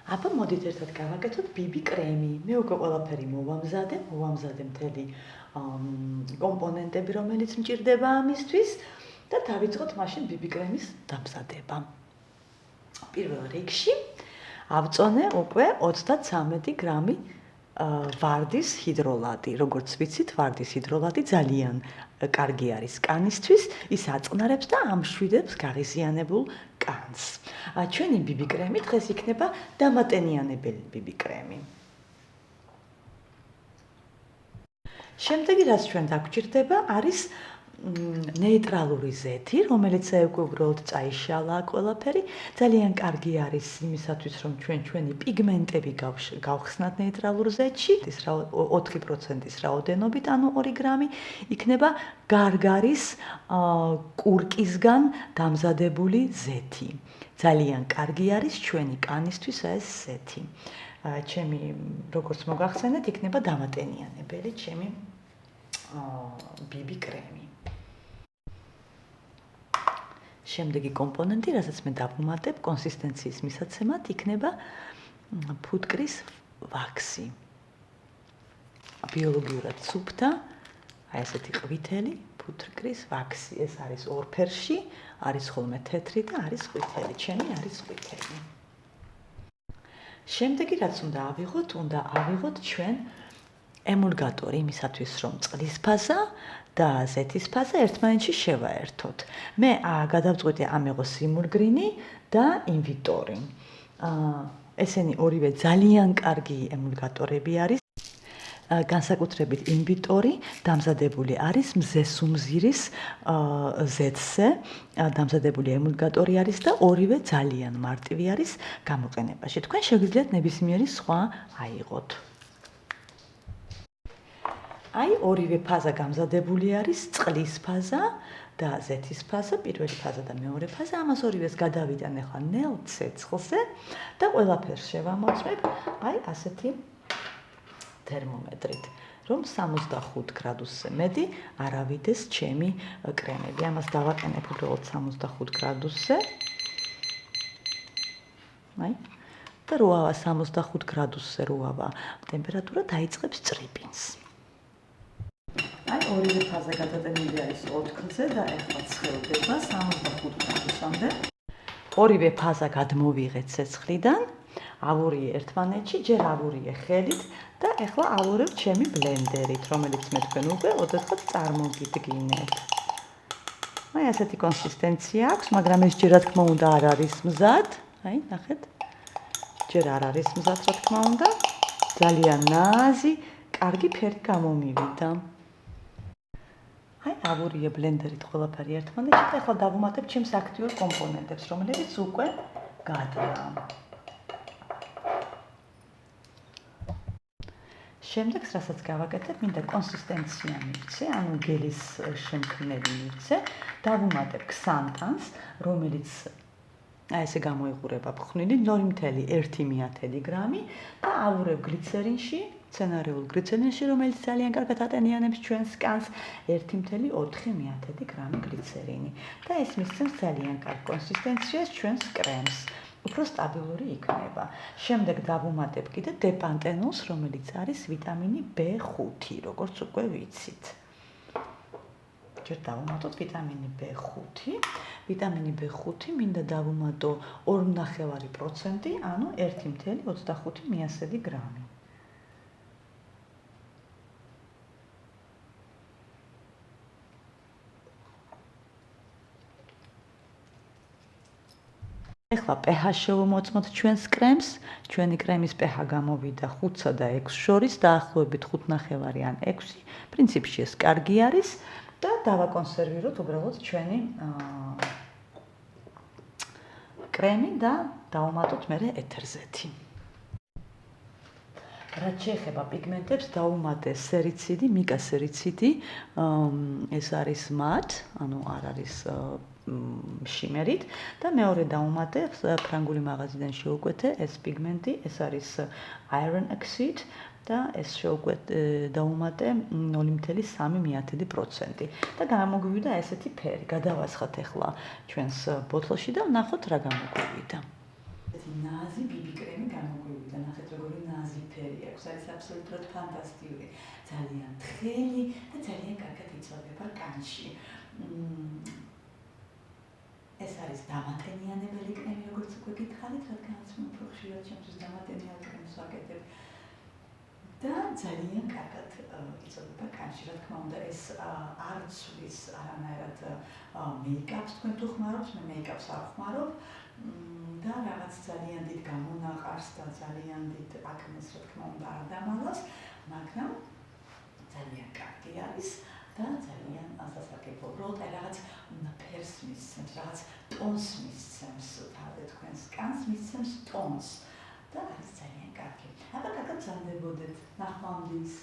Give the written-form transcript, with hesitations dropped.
აბა მოდით ერთად გავაკეთოთ BB კრემი. მე უკვე ყველაფერი მოვამზადე მთელი კომპონენტები, რომელიც მჭირდება ამისთვის და დავიწყოთ მაშინ BB კრემის დამზადება. პირველ რიგში ავწონე უკვე 33 გრამი ვარდის ჰიდროლატი. როგორც ვიცით, ვარდის ჰიდროლატი ძალიან კარგი არის კანისთვის, ის აწყნარებს და ამშვიდებს გაღიზიანებულ კანს. ჩვენი BB კრემი დღეს იქნება დამატენიანებელი BB კრემი. შემდეგი რაც ჩვენ დაგვჭირდება არის ნეიტრალური ზეთი, რომელიც უკვე უბრალოდ წაიშალა ყველაფერი. ძალიან კარგი არის იმისათვის, რომ ჩვენი პიგმენტები გავხსნათ ნეიტრალურ ზეთში. 4%-ის რაოდენობით, ანუ 2 გრამი იქნება გარგარის კურკისგან დამზადებული ზეთი. ძალიან კარგი არის ჩვენი კანისთვის ეს ზეთი. ჩემი როგორც მოგახსენეთ, იქნება დამატენიანებელი ჩემი BB კრემი. შემდეგი კომპონენტი, რასაც მე დავუმატებ კონსისტენციის მისაცემად, იქნება ფუტკრის ვაქსი. ბიოლოგიურად სუფთა, აი ესეთი ყვითელი ფუტკრის ვაქსი. ეს არის ორ ფერში, არის ხოლმე თეთრი და არის ყვითელი. ჩემი არის ყვითელი. შემდეგი რაც უნდა ავიღოთ ჩვენ ემულგატორი იმისათვის, რომ წყლის ფაზა და ზეთის ფაზა ერთმანეთში შევაერთოთ. მე გადავწყვიტე ამეღო სიმულგრინი და ინვიტორი. ესენი ორივე ძალიან კარგი ემულგატორები არის. განსაკუთრებით ინვიტორი დამზადებული არის მზესუმზირის ზეთზე დამზადებული ემულგატორი არის და ორივე ძალიან მარტივი არის გამოყენებაში. თქვენ შეგიძლიათ ნებისმიერი სხვა აიღოთ. აი ორივე ფაზა გამზადებული არის, წყლის ფაზა და ზეთის ფაზა, პირველი ფაზა და მეორე ფაზა. ამას ორივეს გადავიტან ახლა ნელ ცეცხლზე და ყველაფერს შევამოწმებ აი ასეთი თერმომეტრით, რომ 65 გრადუსზე მეტი არ ავიდეს ჩემი კრემები. ამას დავაყენებ უბრალოდ 65 გრადუსზე. აი და როავა 65 გრადუსზე როავა ტემპერატურა დაიწყებს წრიბინს. აი ორივე ფაზა გადატანილი არის 4-ზე და ახლა ცხელდება 65 გრადუსამდე. ორივე ფაზა გადმოვიღეთ ცეცხლიდან, ავურიე ერთმანეთში, ჯერ ავურიე ხელით და ახლა ავურებ ჩემი ბლენდერით, რომელიც მე თქვენ უკვე ოდესღაც წარმოგიდგინეთ. აი ასეთი კონსისტენცია აქვს, მაგრამ ეს ჯერ რა თქმა უნდა არ არის მზად. აი ნახეთ. ჯერ არ არის მზად, რა თქმა უნდა. ძალიან ნაზი, კარგი ფერი გამომივიდა. აი ავურიე ბლენდერით ყველაფერი ერთმანეთში და ახლა დავუმატებ ჩემს აქტიურ კომპონენტებს, რომლებიც უკვე გადაა. შემდეგ რასაც გავაკეთებ, მინდა კონსისტენცია მივცე, ანუ გელის შემქმნელი მივცე, დავუმატებ ქსანტანს, რომელიც აი ესე გამოიყურება ფხვნილი 0.1 გრამი და ავურებ გლიცერინში, მცენარეულ გლიცერინში, რომელიც ძალიან კარგად ატენიანებს ჩვენს კანს 1.4 გრამი გლიცერინი. და ეს მისცემს ძალიან კარგ კონსისტენციას ჩვენს კრემს. უფრო სტაბილური იქნება. შემდეგ დავუმატებ კიდე დეპანტენოლს, რომელიც არის ვიტამინი B5, როგორც უკვე ვიცით. ჯერ დავუმატოთ ვიტამინი B5. ვიტამინი B5 მინდა დავუმატო 2.5%, ანუ 1.25 გრამი. ახლა pH შევმოწმოთ ჩვენს კრემს. ჩვენი კრემის pH გამოვიდა 5-სა და 6 შორის, დაახლოებით 5.5 ან 6. პრინციპში ეს კარგი არის და დავაკონსერვიროთ უბრალოდ ჩვენი კრემი და დავუმატოთ მერე ეთერზეთი. რაც შეეხება პიგმენტებს, დავუმატე სერიციდი, მიკა სერიციდი, ეს არის მათ, ანუ არ არის შიმერით და მეორე დავუმატე ფრანგული მაღაზიიდან შევუკვეთე ეს პიგმენტი, ეს არის iron oxide და ეს დავუმატე 0.3% და გამოგვივიდა ესეთი ფერი. გადავასხათ ახლა ჩვენს ბოთლში და ვნახოთ რა გამოგვივიდა. ნაზი ბიბი კრემი გამოგვივიდა, ნახეთ როგორი ნაზი ფერი აქვს, არის აბსოლუტურად ფანტასტიკური, ძალიან თხელი და ძალიან კარგად იწოდება კანში. ეს არის დამატენიანებელი კრემი, როგორც უკვე გითხარით, რადგანაც მე უფრო ხშირად ჩემთვის დამატენიალ კრემს ვაკეთებ. და ძალიან კარგად იწოდება კანში, რა თქმა უნდა, ეს არ ცვლის არანაირად მეიკაპს, თქვენ თუ ხმარობთ, მე მეიკაპს არ ხმარობ. და რაღაც ძალიან დიდ გამონაყარს და ძალიან დიდ აკნეს, რა თქმა უნდა, არ დამალავს, მაგრამ ძალიან კარგი არის და ძალიან სასარგებლო. უბრალოდ რაღაც ფერს მისცემს, რაღაც ტონს მისცემს, თავი თქვენს კანს მისცემს ტონს და არის ძალიან კარგი. აბა კარგად გრძანდებოდეთ, ნახვამდის.